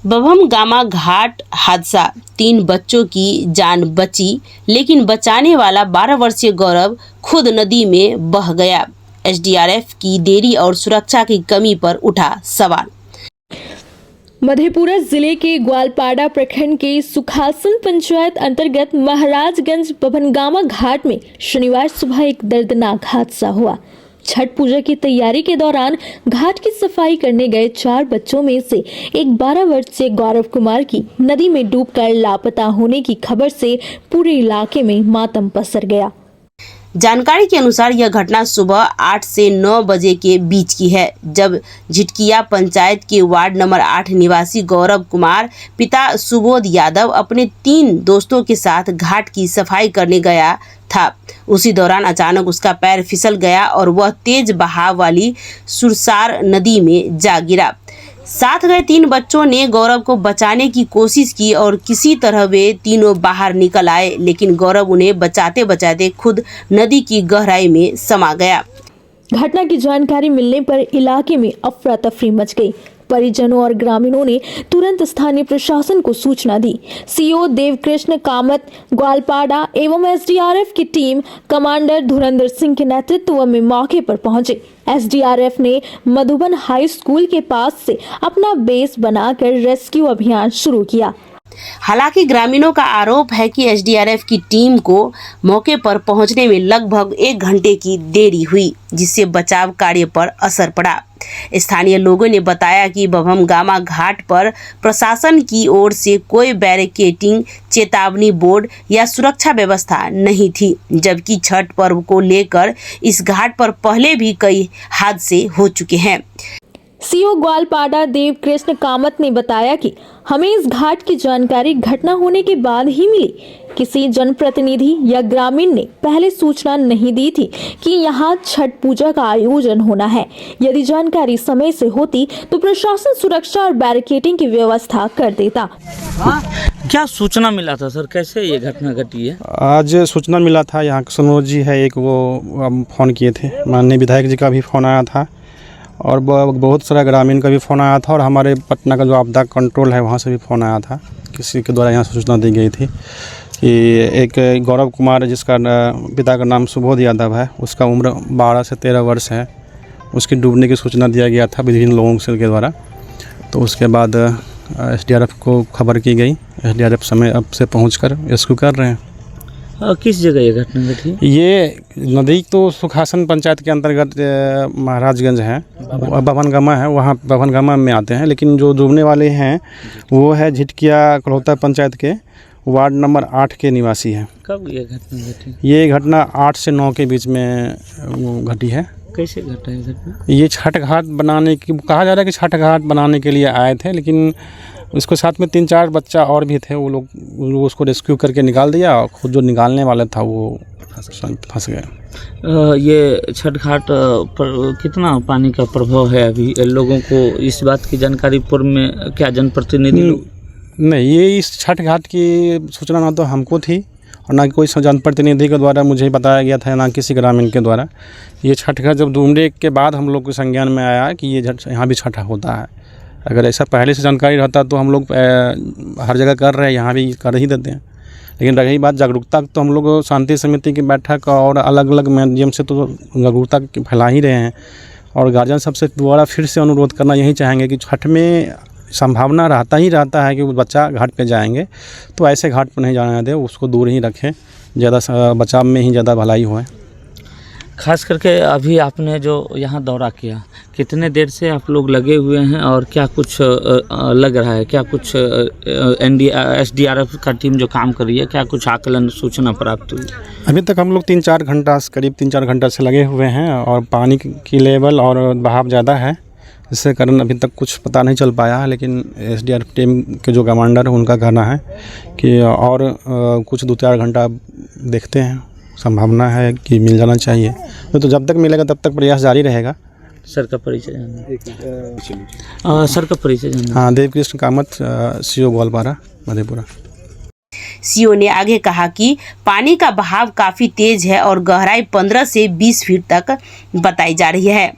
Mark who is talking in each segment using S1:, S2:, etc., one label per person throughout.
S1: बभम gamma घाट हादसा, 3 बच्चों की जान बची, लेकिन बचाने वाला 12 वर्षीय गौरव खुद नदी में बह गया। एसडीआरएफ की देरी और सुरक्षा की कमी पर उठा सवाल।
S2: मधेपुरा जिले के ग्वालपाड़ा प्रखंड के सुखासन पंचायत अंतर्गत महाराजगंज बभनगामा घाट में शनिवार सुबह एक दर्दनाक हादसा हुआ। छठ पूजा की तैयारी के दौरान घाट की सफाई करने गए 4 बच्चों में से एक 12 वर्षीय गौरव कुमार की नदी में डूबकर लापता होने की खबर से पूरे इलाके में मातम पसर गया।
S1: जानकारी के अनुसार यह घटना सुबह 8 से 9 बजे के बीच की है, जब झिटकिया पंचायत के वार्ड नंबर 8 निवासी गौरव कुमार पिता सुबोध यादव अपने 3 दोस्तों के साथ घाट की सफाई करने गया था। उसी दौरान अचानक उसका पैर फिसल गया और वह तेज बहाव वाली सुरसार नदी में जा गिरा। साथ गए 3 बच्चों ने गौरव को बचाने की कोशिश की और किसी तरह वे तीनों बाहर निकल आए, लेकिन गौरव उन्हें बचाते बचाते खुद नदी की गहराई में समा गया।
S2: घटना की जानकारी मिलने पर इलाके में अफरा तफरी मच गई। परिजनों और ग्रामीणों ने तुरंत स्थानीय प्रशासन को सूचना दी। सीओ देवकृष्ण कामत ग्वालपाड़ा एवं एसडीआरएफ की टीम कमांडर धुरंधर सिंह के नेतृत्व में मौके पर पहुंचे। एसडीआरएफ ने मधुबन हाई स्कूल के पास से अपना बेस बनाकर रेस्क्यू अभियान शुरू किया।
S1: हालांकि ग्रामीणों का आरोप है कि एसडीआरएफ की टीम को मौके पर पहुंचने में लगभग 1 घंटे की देरी हुई, जिससे बचाव कार्य पर असर पड़ा। स्थानीय लोगों ने बताया कि बभम गामा घाट पर प्रशासन की ओर से कोई बैरिकेडिंग, चेतावनी बोर्ड या सुरक्षा व्यवस्था नहीं थी, जबकि छठ पर्व को लेकर इस घाट पर पहले भी कई हादसे हो चुके हैं।
S2: सीओ ग्वालपाड़ा देवकृष्ण कामत ने बताया कि हमें इस घाट की जानकारी घटना होने के बाद ही मिली। किसी जनप्रतिनिधि या ग्रामीण ने पहले सूचना नहीं दी थी कि यहाँ छठ पूजा का आयोजन होना है। यदि जानकारी समय से होती तो प्रशासन सुरक्षा और बैरिकेडिंग की व्यवस्था कर देता।
S3: क्या सूचना मिला था सर, कैसे ये घटना घटी है?
S4: आज सूचना मिला था, यहाँ सनोज जी है एक, वो फ़ोन किए थे, माननीय विधायक जी का भी फ़ोन आया था और बहुत सारा ग्रामीण का भी फ़ोन आया था और हमारे पटना का जो आपदा कंट्रोल है वहाँ से भी फ़ोन आया था। किसी के द्वारा यहाँ सूचना दी गई थी कि एक गौरव कुमार, जिसका पिता का नाम सुबोध यादव है, उसका उम्र 12 से 13 वर्ष है, उसकी डूबने की सूचना दिया गया था विभिन्न लोगों के द्वारा। तो उसके बाद एसडीआरएफ को खबर की गई। एसडीआरएफ समय अब से पहुँचकर रेस्क्यू कर रहे हैं।
S3: किस जगह ये घटना घटी?
S4: ये नदी तो सुखासन पंचायत के अंतर्गत महाराजगंज है, बभनगामा है, वहाँ बभनगामा में आते हैं, लेकिन जो डूबने वाले हैं वो है झिटकिया कलौता पंचायत के वार्ड नंबर 8 के निवासी हैं।
S3: कब ये घटना घटी?
S4: ये घटना 8 से 9 के बीच में घटी है।
S3: कैसे घटा है घटना?
S4: ये छठ घाट बनाने की कहा जा रहा है कि छठ घाट बनाने के लिए आए थे, लेकिन उसके साथ में 3-4 बच्चा और भी थे। वो लोग उसको रेस्क्यू करके निकाल दिया और खुद जो निकालने वाला था वो फंस गया।
S3: ये छठ घाट पर कितना पानी का प्रभाव है अभी? लोगों को इस बात की जानकारी पूर्व में क्या जनप्रतिनिधि लोग?
S4: नहीं, ये इस छठ घाट की सूचना ना तो हमको थी और ना कोई जनप्रतिनिधि के द्वारा मुझे बताया गया था, ना किसी ग्रामीण के द्वारा। ये छठ घाट जब डूबने के बाद हम लोग के संज्ञान में आया कि ये यहाँ भी छठ होता है। अगर ऐसा पहले से जानकारी रहता तो हम लोग हर जगह कर रहे हैं, यहाँ भी कर ही देते हैं। लेकिन रही बात जागरूकता, तो हम लोग शांति समिति की बैठक और अलग अलग माध्यम से तो जागरूकता फैला ही रहे हैं। और गार्जियन सबसे दोबारा फिर से अनुरोध करना यही चाहेंगे कि छठ में संभावना रहता है कि वो बच्चा घाट पे जाएंगे, तो ऐसे घाट पर नहीं जाने दें, उसको दूर ही रखें, ज़्यादा बचाव में ही ज़्यादा भलाई हो।
S3: खास करके अभी आपने जो यहाँ दौरा किया, कितने देर से आप लोग लगे हुए हैं और क्या कुछ लग रहा है, क्या कुछ एसडीआरएफ का टीम जो काम कर रही है, क्या कुछ आकलन सूचना प्राप्त हुई?
S4: अभी तक हम लोग 3-4 घंटा करीब 3-4 घंटा से लगे हुए हैं और पानी की लेवल और बहाव ज़्यादा है, जिससे कारण अभी तक कुछ पता नहीं चल पाया है। लेकिन एसडीआरएफ टीम के जो कमांडर है उनका कहना है कि और कुछ 2-4 घंटा देखते हैं, संभावना है कि मिल जाना चाहिए। तो जब तक मिलेगा तब तक प्रयास जारी रहेगा।
S3: सर का परिचय जानना। सर का परिचय जानना।
S4: हाँ, देवकृष्ण कामत, सीओ ग्वालपाड़ा, मधेपुरा।
S1: सीओ ने आगे कहा कि पानी का बहाव काफी तेज है और गहराई 15 से 20 फीट तक बताई जा रही है।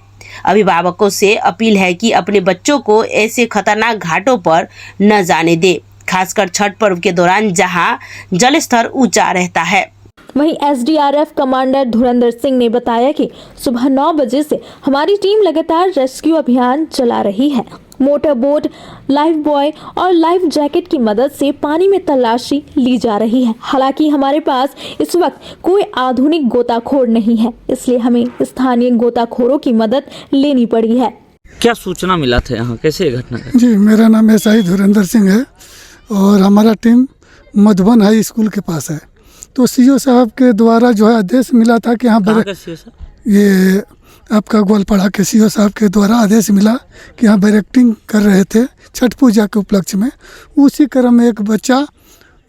S1: अभिभावकों से अपील है कि अपने बच्चों को ऐसे खतरनाक घाटों पर न जाने दे, खासकर छठ पर्व के दौरान जहां जल स्तर ऊंचा रहता है।
S2: वहीं एसडीआरएफ कमांडर धुरंधर सिंह ने बताया कि सुबह 9 बजे से हमारी टीम लगातार रेस्क्यू अभियान चला रही है। मोटर बोट, लाइफ बॉय और लाइफ जैकेट की मदद से पानी में तलाशी ली जा रही है। हालांकि हमारे पास इस वक्त कोई आधुनिक गोताखोर नहीं है, इसलिए हमें स्थानीय गोताखोरों की मदद लेनी पड़ी है।
S3: क्या सूचना मिला था यहाँ, कैसे ये घटना घटी?
S5: जी, मेरा नाम एसआई धुरंधर सिंह है और हमारा टीम मधुबन हाई स्कूल के पास है। तो सीओ साहब के द्वारा जो है आदेश मिला था कि यहाँ
S3: कहाँ का सीओ साहब?
S5: ये आपका ग्वालपाड़ा के सीओ साहब के द्वारा आदेश मिला कि यहाँ बैरेक्टिंग कर रहे थे छठ पूजा के उपलक्ष्य में। उसी क्रम में एक बच्चा,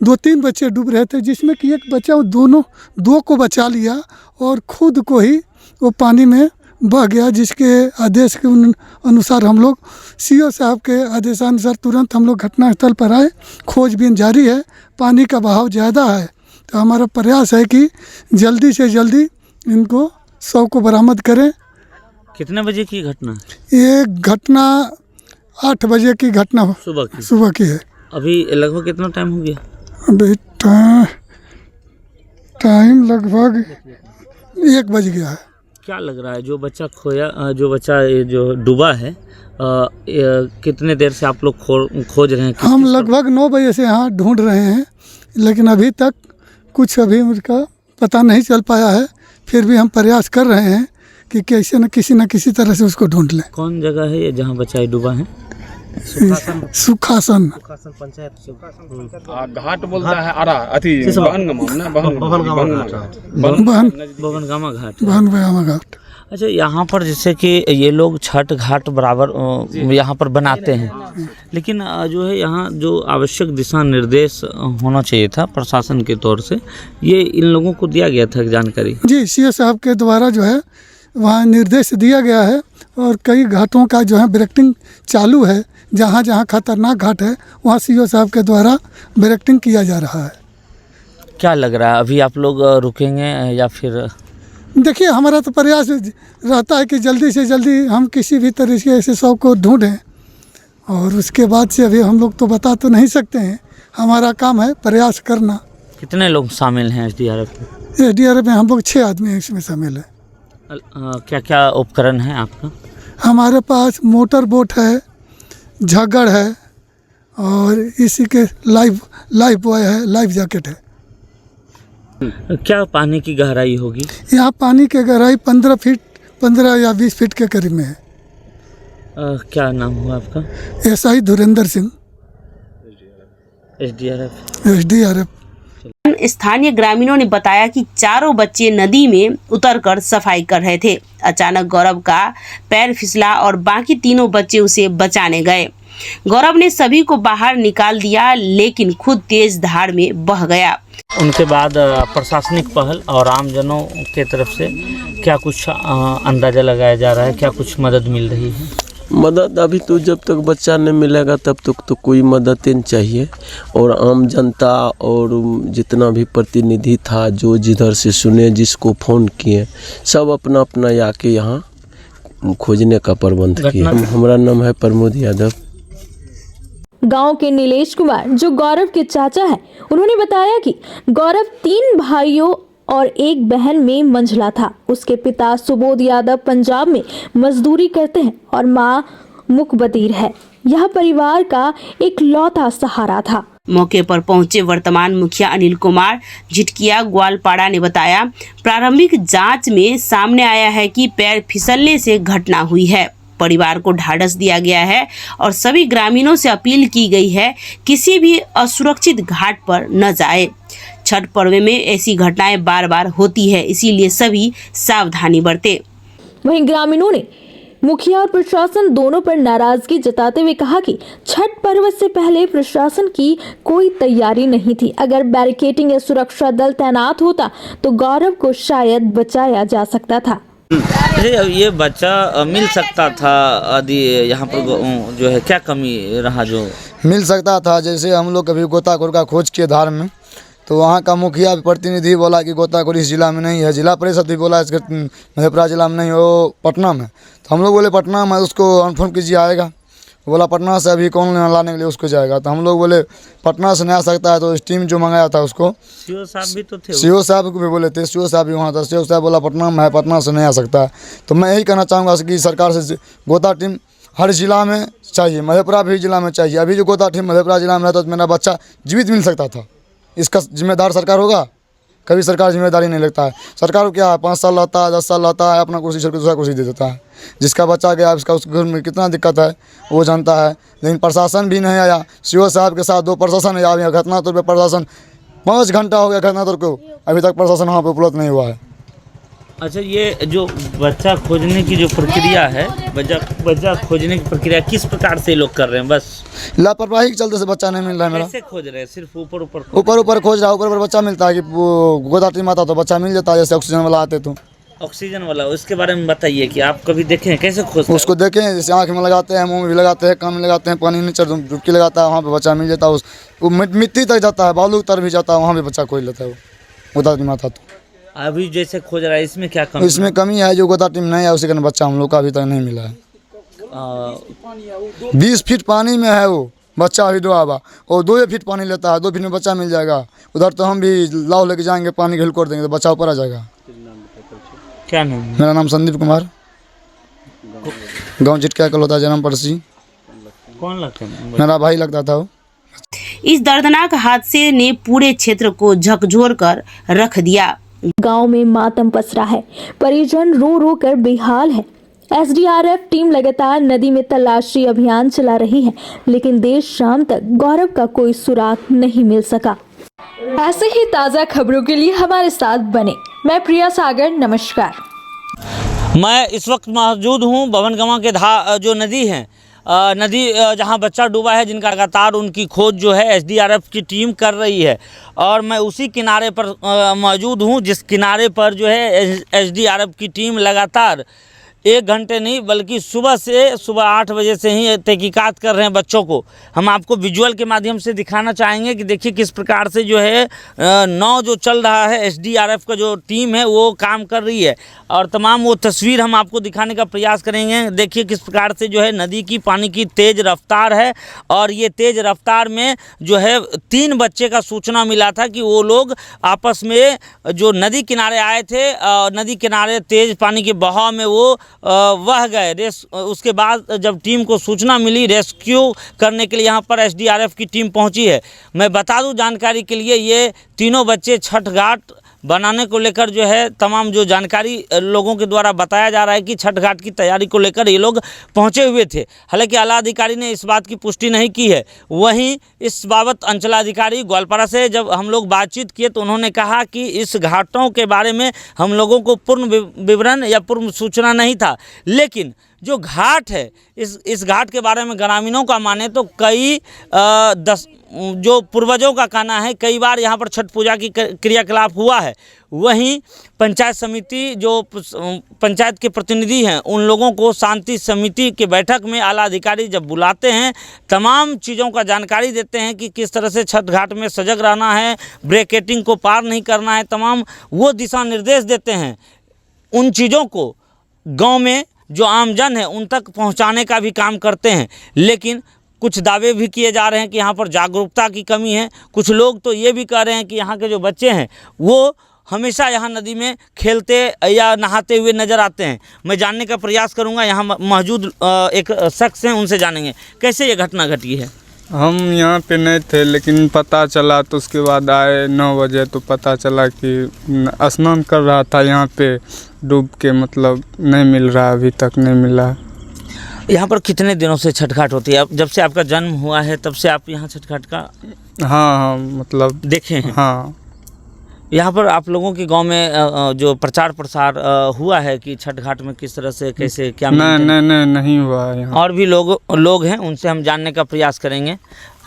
S5: 2-3 बच्चे डूब रहे थे, जिसमें कि एक बच्चा दो को बचा लिया और खुद को ही वो पानी में बह गया, जिसके आदेश के अनुसार हम लोग सीओ साहब के आदेशानुसार तुरंत हम लोग घटनास्थल पर आए। खोजबीन जारी है, पानी का बहाव ज़्यादा है, तो हमारा प्रयास है कि जल्दी से जल्दी इनको शव को बरामद करें।
S3: कितने बजे की घटना?
S5: ये घटना 8 बजे की घटना सुबह की है।
S3: अभी लगभग कितना टाइम हो गया?
S5: अभी टाइम लगभग 1 बज गया है।
S3: क्या लग रहा है जो बच्चा खोया, जो बच्चा जो डूबा है, कितने देर से आप लोग खोज रहे हैं?
S5: हम लगभग 9 बजे से यहाँ ढूंढ रहे हैं, लेकिन अभी तक कुछ उसका पता नहीं चल पाया है। फिर भी हम प्रयास कर रहे हैं कि कैसे न किसी तरह से उसको ढूंढ लें।
S3: कौन जगह है ये जहाँ बच्चा डूबा है?
S5: सुखासन
S6: पंचायत घाट बोलता है आरा अति
S3: बहनगामा घाट।
S5: बहनगामा घाट।
S3: अच्छा, यहाँ पर जैसे कि ये लोग छठ घाट बराबर यहाँ पर बनाते हैं, लेकिन जो है यहाँ जो आवश्यक दिशा निर्देश होना चाहिए था प्रशासन के तौर से, ये इन लोगों को दिया गया था जानकारी?
S5: जी, सीओ साहब के द्वारा जो है वहाँ निर्देश दिया गया है और कई घाटों का जो है बैरेक्टिंग चालू है। जहाँ जहाँ खतरनाक घाट है वहाँ सीओ साहब के द्वारा बैरेक्टिंग किया जा रहा है।
S3: क्या लग रहा है अभी आप लोग रुकेंगे या फिर?
S5: देखिए, हमारा तो प्रयास रहता है कि जल्दी से जल्दी हम किसी भी तरीके से शव को ढूंढें, और उसके बाद से अभी हम लोग तो बता तो नहीं सकते हैं। हमारा काम है प्रयास करना।
S3: कितने लोग शामिल हैं एसडीआरएफ में?
S5: एसडीआरएफ में हम लोग 6 आदमी इसमें शामिल हैं।
S3: क्या क्या उपकरण है आपका?
S5: हमारे पास मोटर बोट है, झगड़ है और इसी के लाइफ बॉय है, लाइफ जैकेट है।
S3: क्या पानी की गहराई होगी? यहाँ
S5: पानी की गहराई 15 या 20 फीट के करीब में है।
S3: क्या नाम हुआ आपका?
S5: एसआई धुरंधर सिंह, एसडीआरएफ।
S1: स्थानीय ग्रामीणों ने बताया कि चारों बच्चे नदी में उतरकर सफाई कर रहे थे। अचानक गौरव का पैर फिसला और बाकी तीनों बच्चे उसे बचाने गए। गौरव ने सभी को बाहर निकाल दिया, लेकिन खुद तेज धार में बह गया।
S3: उनके बाद प्रशासनिक पहल और आमजनों के तरफ से क्या कुछ अंदाजा लगाया जा रहा है? क्या कुछ मदद मिल रही है?
S7: मदद अभी तो जब तक बच्चा नहीं मिलेगा तब तक तो कोई मदद नहीं चाहिए। और आम जनता और जितना भी प्रतिनिधि था, जो जिधर से सुने, जिसको फ़ोन किए, सब अपना अपना आके यहाँ खोजने का प्रबंध किया। हमारा नाम है प्रमोद यादव।
S2: गांव के नीलेश कुमार, जो गौरव के चाचा हैं, उन्होंने बताया कि गौरव 3 भाइयों और एक बहन में मंझला था। उसके पिता सुबोध यादव पंजाब में मजदूरी करते हैं और मां मुकबदीर है। यह परिवार का एक लौता सहारा था।
S1: मौके पर पहुंचे वर्तमान मुखिया अनिल कुमार झिटकिया ग्वालपाड़ा ने बताया, प्रारंभिक जांच में सामने आया है कि पैर फिसलने से घटना हुई है। परिवार को ढाढ़स दिया गया है और सभी ग्रामीणों से अपील की गई है किसी भी असुरक्षित घाट पर न जाए। छठ पर्व में ऐसी घटनाएं बार बार होती है, इसीलिए सभी सावधानी बरते।
S2: वहीं ग्रामीणों ने मुखिया और प्रशासन दोनों पर नाराजगी जताते हुए कहा कि छठ पर्व से पहले प्रशासन की कोई तैयारी नहीं थी। अगर बैरिकेडिंग या सुरक्षा दल तैनात होता तो गौरव को शायद बचाया जा सकता था।
S3: ये बच्चा मिल सकता था यदि यहाँ पर जो है क्या कमी रहा जो
S8: मिल सकता था? जैसे हम लोग कभी गोताखोर का खोज किए धार में, तो वहाँ का मुखिया प्रतिनिधि बोला कि गोताखोरी इस जिला में नहीं है, जिला परिषद भी बोला इसके मधेपुरा जिला में नहीं, वो पटना में। तो हम लोग बोले पटना में उसको कन्फर्म कीजिए आएगा। बोला पटना से अभी कौन लाने के लिए उसको जाएगा। तो हम लोग बोले पटना से नहीं आ सकता है। तो इस टीम जो मंगाया था उसको
S3: सीओ साहब भी तो थे,
S8: सीओ साहब को भी बोले थे, सीओ साहब भी वहाँ था। सीओ साहब बोला पटना में है, पटना से नहीं आ सकता है। तो मैं यही कहना चाहूँगा कि सरकार से गोता टीम हर जिला में चाहिए, मधेपुरा भी जिला में चाहिए। अभी जो गोता टीम मधेपुरा जिला में रहता तो मेरा बच्चा जीवित मिल सकता था। इसका जिम्मेदार सरकार होगा, कभी सरकार जिम्मेदारी नहीं लगता है। सरकार को क्या है, 5 साल रहता है, 10 साल रहता है, अपना कुर्सी छोड़ के दूसरा कुर्सी दे देता है। जिसका बच्चा गया उसका उस घर में कितना दिक्कत है वो जानता है। लेकिन प्रशासन भी नहीं आया। सीओ साहब के साथ 2 प्रशासन आया, घटनास्थल पे प्रशासन 5 घंटा हो गया घटनास्थल को, अभी तक प्रशासन वहाँ पर उपलब्ध नहीं हुआ है।
S3: अच्छा, ये जो बच्चा खोजने की जो प्रक्रिया है, बच्चा खोजने की प्रक्रिया किस प्रकार से लोग कर रहे हैं? बस
S8: लापरवाही के चलते से बच्चा नहीं मिल रहा है मेरा।
S3: कैसे खोज रहे हैं? सिर्फ ऊपर
S8: ऊपर खोज रहा है, ऊपर बच्चा मिलता है कि वो गोदा टीम आता तो बच्चा मिल जाता है, जैसे ऑक्सीजन वाला आते तो।
S3: ऑक्सीजन वाला, उसके बारे में बताइए कि आप कभी देखे हैं, कैसे खोजते हैं?
S8: उसको देखें, जैसे आँख में लगाते हैं, मुँह में भी लगाते हैं, कान में लगाते हैं, पानी नीचे डुबकी लगाता है, वहाँ पे बच्चा मिल जाता है। वो मिट्टी तक जाता है, बालू तर भी जाता है, वहाँ पे बच्चा खोज लेता है वो गोदा टीम आता तो।
S3: अभी जैसे खोज रहा है, इसमें क्या कमी?
S8: इसमें कमी है, जो गोदा टीम नहीं है उसी कारण बच्चा हम लोग का अभी तक नहीं मिला है। 20 फीट पानी में है वो बच्चा अभी डूबा हुआ, और 2 फीट पानी लेता है, 2 फीट में बच्चा मिल जाएगा। उधर तो हम भी लाव लेके जाएंगे, पानी घेल कर देंगे तो बच्चा ऊपर आ जाएगा।
S3: क्या नाम है?
S8: मेरा नाम संदीप कुमार, गाँव चिटकिया कलौता, जन्म परसी।
S3: कौन लगता है?
S8: मेरा भाई लगता था वो।
S1: इस दर्दनाक हादसे ने पूरे क्षेत्र को झकझोर कर रख दिया।
S2: गांव में मातम पसरा है, परिजन रो रो कर बेहाल है। एसडीआरएफ टीम लगातार नदी में तलाशी अभियान चला रही है, लेकिन देर शाम तक गौरव का कोई सुराग नहीं मिल सका। ऐसे ही ताज़ा खबरों के लिए हमारे साथ बने। मैं प्रिया सागर, नमस्कार।
S3: मैं इस वक्त मौजूद हूँ भवनगवा के जो नदी है, नदी जहां बच्चा डूबा है, जिनका लगातार उनकी खोज जो है एसडीआरएफ की टीम कर रही है। और मैं उसी किनारे पर मौजूद हूं, जिस किनारे पर जो है एसडीआरएफ की टीम लगातार 1 घंटे नहीं बल्कि सुबह 8 बजे से ही तहकीकात कर रहे हैं बच्चों को। हम आपको विजुअल के माध्यम से दिखाना चाहेंगे कि देखिए किस प्रकार से जो है नाव जो चल रहा है, एसडीआरएफ का जो टीम है वो काम कर रही है, और तमाम वो तस्वीर हम आपको दिखाने का प्रयास करेंगे। देखिए किस प्रकार से जो है नदी की पानी की तेज़ रफ्तार है, और ये तेज़ रफ्तार में जो है 3 बच्चे का सूचना मिला था कि वो लोग आपस में जो नदी किनारे आए थे, नदी किनारे तेज़ पानी के बहाव में वो वह गए। उसके बाद जब टीम को सूचना मिली, रेस्क्यू करने के लिए यहाँ पर एसडीआरएफ की टीम पहुँची है। मैं बता दूँ जानकारी के लिए, ये तीनों बच्चे छठ घाट बनाने को लेकर जो है तमाम जो जानकारी लोगों के द्वारा बताया जा रहा है कि छठ घाट की तैयारी को लेकर ये लोग पहुंचे हुए थे। हालांकि आला अधिकारी ने इस बात की पुष्टि नहीं की है। वहीं इस बाबत अंचलाधिकारी ग्वालपारा से जब हम लोग बातचीत किए तो उन्होंने कहा कि इस घाटों के बारे में हम लोगों को पूर्ण विवरण या पूर्ण सूचना नहीं था, लेकिन जो घाट है इस घाट के बारे में ग्रामीणों का माने तो कई जो पूर्वजों का कहना है, कई बार यहाँ पर छठ पूजा की क्रियाकलाप हुआ है। वहीं पंचायत समिति जो पंचायत के प्रतिनिधि हैं, उन लोगों को शांति समिति के बैठक में आला अधिकारी जब बुलाते हैं, तमाम चीज़ों का जानकारी देते हैं कि किस तरह से छठ घाट में सजग रहना है, ब्रेकेटिंग को पार नहीं करना है, तमाम वो दिशा निर्देश देते हैं। उन चीज़ों को गांव में जो आमजन है उन तक पहुंचाने का भी काम करते हैं। लेकिन कुछ दावे भी किए जा रहे हैं कि यहाँ पर जागरूकता की कमी है। कुछ लोग तो ये भी कह रहे हैं कि यहाँ के जो बच्चे हैं वो हमेशा यहाँ नदी में खेलते या नहाते हुए नज़र आते हैं। मैं जानने का प्रयास करूँगा, यहाँ मौजूद एक शख्स हैं, उनसे जानेंगे कैसे ये घटना घटी है।
S9: हम यहाँ पे नहीं थे, लेकिन पता चला तो उसके बाद आए 9 बजे तो पता चला कि स्नान कर रहा था यहाँ पे डूब के, मतलब नहीं मिल रहा, अभी तक नहीं मिला।
S3: यहाँ पर कितने दिनों से छठ घाट होती है? जब से आपका जन्म हुआ है तब से आप यहाँ छठ घाट का
S9: हाँ मतलब
S3: देखे हैं?
S9: हाँ।
S3: यहाँ पर आप लोगों के गांव में जो प्रचार प्रसार हुआ है कि छठ घाट में किस तरह से कैसे क्या?
S9: नहीं हुआ है यहाँ।
S3: और भी लोग हैं, उनसे हम जानने का प्रयास करेंगे।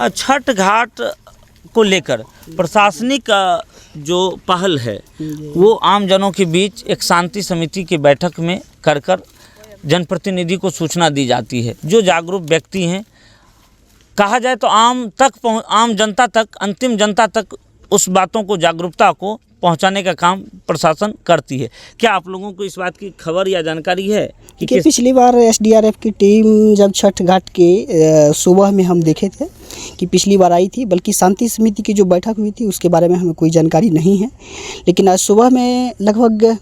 S3: छठ घाट को लेकर प्रशासनिक जो पहल है वो आम जनों के बीच एक शांति समिति की बैठक में कर जनप्रतिनिधि को सूचना दी जाती है। जो जागरूक व्यक्ति हैं, कहा जाए तो आम जनता तक, अंतिम जनता तक उस बातों को, जागरूकता को पहुंचाने का काम प्रशासन करती है। क्या आप लोगों को इस बात की खबर या जानकारी है कि
S10: पिछली बार एसडीआरएफ की टीम जब छठ घाट के सुबह में हम देखे थे कि पिछली बार आई थी, बल्कि शांति समिति की जो बैठक हुई थी उसके बारे में हमें कोई जानकारी नहीं है, लेकिन आज सुबह में लगभग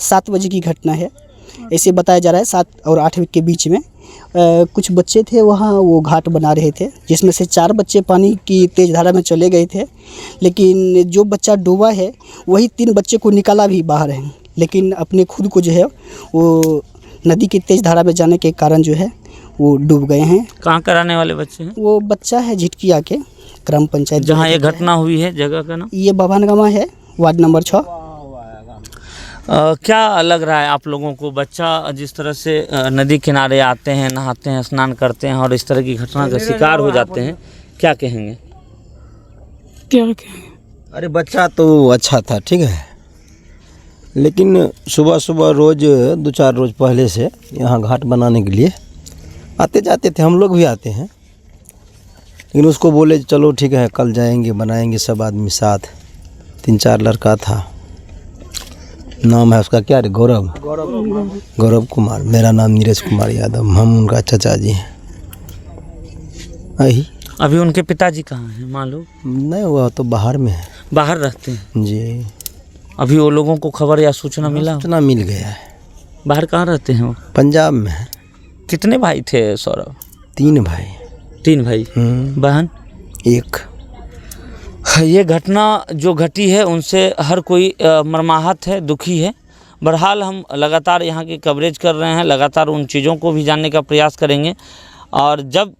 S10: 7 बजे की घटना है, ऐसे बताया जा रहा है 7 और 8 के बीच में कुछ बच्चे थे वहाँ, वो घाट बना रहे थे, जिसमें से 4 बच्चे पानी की तेज़ धारा में चले गए थे, लेकिन जो बच्चा डूबा है वही 3 बच्चे को निकाला भी बाहर है, लेकिन अपने खुद को जो है वो नदी की तेज़ धारा में जाने के कारण जो है वो डूब गए हैं।
S3: कहाँ कराने वाले बच्चे हैं?
S10: वो बच्चा है झिटकिया के ग्राम पंचायत
S3: जहाँ ये घटना हुई है, जगह का नाम?
S10: ये बभानगमा है, वार्ड नंबर 6।
S3: क्या लग रहा है आप लोगों को, बच्चा जिस तरह से नदी किनारे आते हैं, नहाते हैं, स्नान करते हैं और इस तरह की घटना का शिकार हो जाते हैं, क्या कहेंगे?
S11: अरे बच्चा तो अच्छा था, ठीक है, लेकिन सुबह सुबह रोज़ 2-4 रोज़ पहले से यहाँ घाट बनाने के लिए आते जाते थे, हम लोग भी आते हैं, लेकिन उसको बोले चलो ठीक है कल जाएंगे, बनाएंगे सब आदमी साथ। 3-4 लड़का था, नाम है उसका क्या रे, गौरव कुमार, मेरा नाम नीरज कुमार यादव, हम उनका चाचा जी हैं।
S3: अभी उनके पिताजी कहाँ हैं मालूम?
S11: नहीं, वो तो बाहर में है।
S3: बाहर रहते हैं
S11: जी।
S3: अभी वो लोगों को खबर या सूचना मिला?
S11: सूचना मिल गया है।
S3: बाहर कहाँ रहते हैं वो?
S11: पंजाब में है।
S3: कितने भाई थे सौरभ?
S11: 3 भाई।
S3: 3 भाई, बहन
S11: 1।
S3: ये घटना जो घटी है उनसे हर कोई मर्माहत है, दुखी है। बहरहाल हम लगातार यहाँ की कवरेज कर रहे हैं, लगातार उन चीज़ों को भी जानने का प्रयास करेंगे, और जब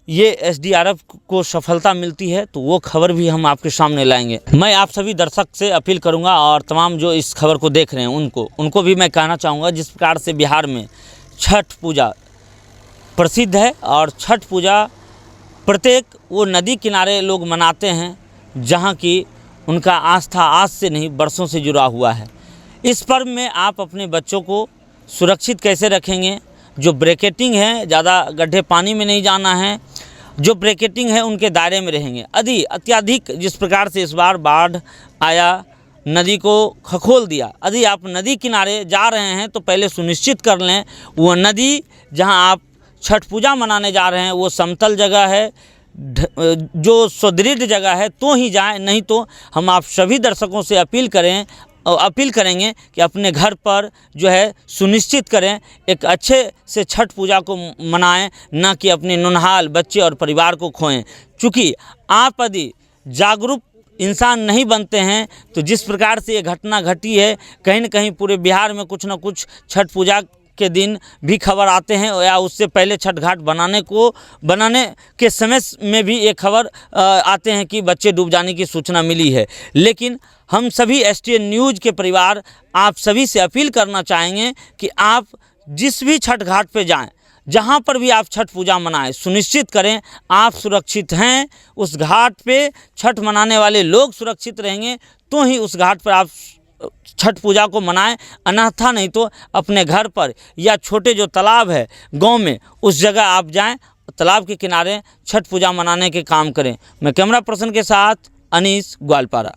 S3: ये एसडीआरएफ को सफलता मिलती है तो वो खबर भी हम आपके सामने लाएंगे। मैं आप सभी दर्शक से अपील करूंगा और तमाम जो इस खबर को देख रहे हैं उनको भी मैं कहना चाहूँगा, जिस प्रकार से बिहार में छठ पूजा प्रसिद्ध है और छठ पूजा प्रत्येक वो नदी किनारे लोग मनाते हैं जहाँ की उनका आस्था आज से नहीं बरसों से जुड़ा हुआ है। इस पर्व में आप अपने बच्चों को सुरक्षित कैसे रखेंगे? जो ब्रैकेटिंग है, ज़्यादा गड्ढे पानी में नहीं जाना है, जो ब्रैकेटिंग है उनके दायरे में रहेंगे। यदि अत्यधिक जिस प्रकार से इस बार बाढ़ आया, नदी को खखोल दिया, यदि आप नदी किनारे जा रहे हैं तो पहले सुनिश्चित कर लें वो नदी जहां आप छठ पूजा मनाने जा रहे हैं वो समतल जगह है, जो सुदृढ़ जगह है तो ही जाएं, नहीं तो हम आप सभी दर्शकों से अपील करेंगे कि अपने घर पर जो है सुनिश्चित करें एक अच्छे से छठ पूजा को मनाएं, ना कि अपने नौनिहाल बच्चे और परिवार को खोएं। चूँकि आप यदि जागरूक इंसान नहीं बनते हैं तो जिस प्रकार से ये घटना घटी है, कहीं न कहीं पूरे बिहार में कुछ न कुछ छठ पूजा के दिन भी खबर आते हैं या उससे पहले छठ घाट बनाने के समय में भी एक खबर आते हैं कि बच्चे डूब जाने की सूचना मिली है। लेकिन हम सभी STN न्यूज़ के परिवार आप सभी से अपील करना चाहेंगे कि आप जिस भी छठ घाट पे जाएं, जहां पर भी आप छठ पूजा मनाएं, सुनिश्चित करें आप सुरक्षित हैं। उस घाट पे छठ मनाने वाले लोग सुरक्षित रहेंगे तो ही उस घाट पर आप छठ पूजा को मनाएं, अन्यथा नहीं तो अपने घर पर या छोटे जो तालाब है गांव में उस जगह आप जाएं, तालाब के किनारे छठ पूजा मनाने के काम करें। मैं कैमरा पर्सन के साथ अनीस, ग्वालपारा।